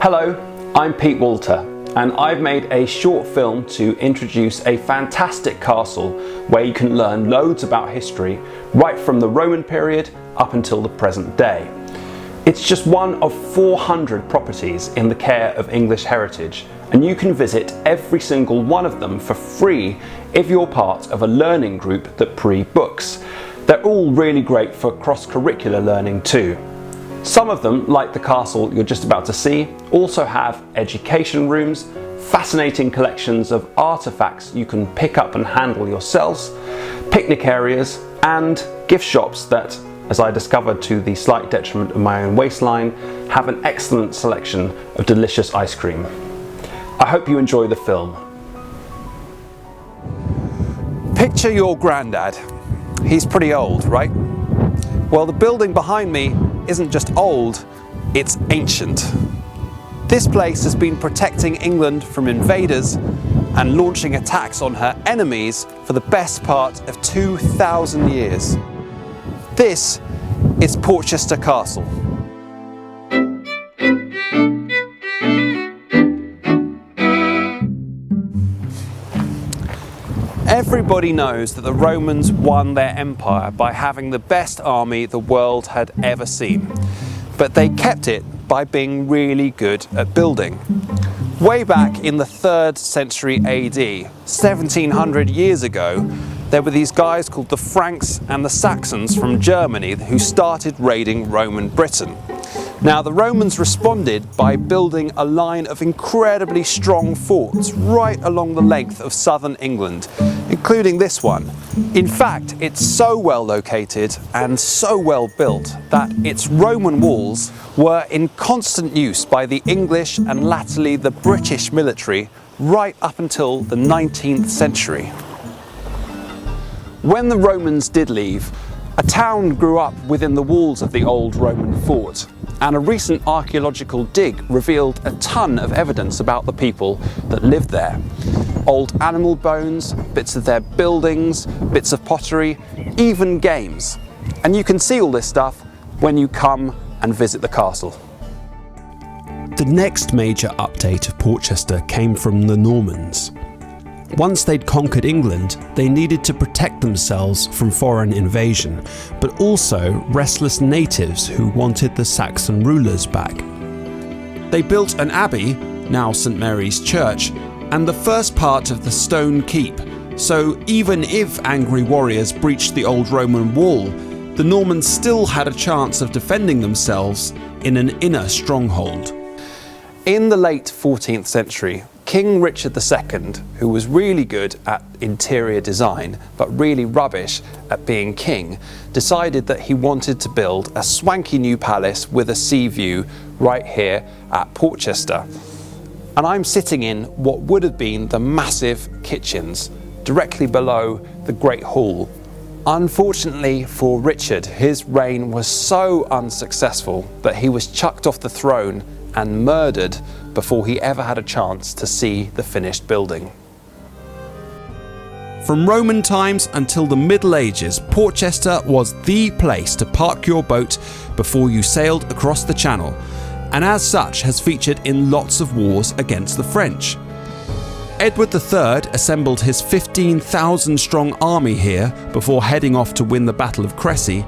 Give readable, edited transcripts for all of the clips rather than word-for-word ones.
Hello, I'm Pete Walter, and I've made a short film to introduce a fantastic castle where you can learn loads about history right from the Roman period up until the present day. It's just one of 400 properties in the care of English Heritage, and you can visit every single one of them for free if you're part of a learning group that pre-books. They're all really great for cross-curricular learning too. Some of them, like the castle you're just about to see, also have education rooms, fascinating collections of artifacts you can pick up and handle yourselves, picnic areas, and gift shops that, as I discovered to the slight detriment of my own waistline, have an excellent selection of delicious ice cream. I hope you enjoy the film. Picture your granddad. He's pretty old, right? Well, the building behind me isn't just old, it's ancient. This place has been protecting England from invaders and launching attacks on her enemies for the best part of 2,000 years. This is Portchester Castle. Everybody knows that the Romans won their empire by having the best army the world had ever seen, but they kept it by being really good at building. Way back in the 3rd century AD, 1700 years ago, there were these guys called the Franks and the Saxons from Germany who started raiding Roman Britain. Now, the Romans responded by building a line of incredibly strong forts right along the length of southern England, including this one. In fact, it's so well located and so well built that its Roman walls were in constant use by the English and latterly the British military right up until the 19th century. When the Romans did leave, a town grew up within the walls of the old Roman fort, and a recent archaeological dig revealed a ton of evidence about the people that lived there. Old animal bones, bits of their buildings, bits of pottery, even games. And you can see all this stuff when you come and visit the castle. The next major update of Portchester came from the Normans. Once they'd conquered England, they needed to protect themselves from foreign invasion, but also restless natives who wanted the Saxon rulers back. They built an abbey, now St Mary's Church, and the first part of the stone keep, so even if angry warriors breached the old Roman wall, the Normans still had a chance of defending themselves in an inner stronghold. In the late 14th century, King Richard II, who was really good at interior design but really rubbish at being king, decided that he wanted to build a swanky new palace with a sea view right here at Portchester. And I'm sitting in what would have been the massive kitchens directly below the Great Hall. Unfortunately for Richard, his reign was so unsuccessful that he was chucked off the throne and murdered before he ever had a chance to see the finished building. From Roman times until the Middle Ages, Portchester was the place to park your boat before you sailed across the Channel, and as such has featured in lots of wars against the French. Edward III assembled his 15,000 strong army here before heading off to win the Battle of Crécy,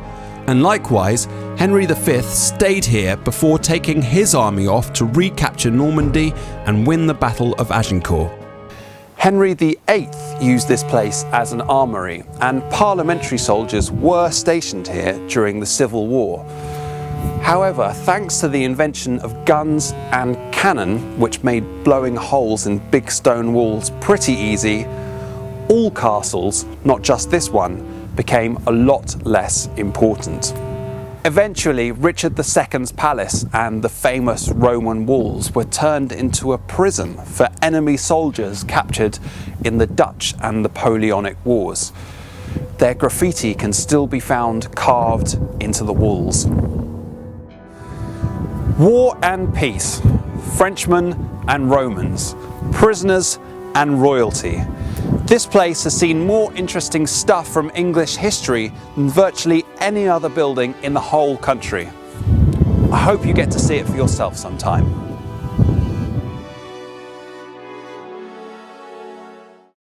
and likewise, Henry V stayed here before taking his army off to recapture Normandy and win the Battle of Agincourt. Henry VIII used this place as an armoury, and parliamentary soldiers were stationed here during the Civil War. However, thanks to the invention of guns and cannon, which made blowing holes in big stone walls pretty easy, all castles, not just this one, became a lot less important. Eventually, Richard II's palace and the famous Roman walls were turned into a prison for enemy soldiers captured in the Dutch and Napoleonic Wars. Their graffiti can still be found carved into the walls. War and peace, Frenchmen and Romans, prisoners and royalty. This place has seen more interesting stuff from English history than virtually any other building in the whole country. I hope you get to see it for yourself sometime.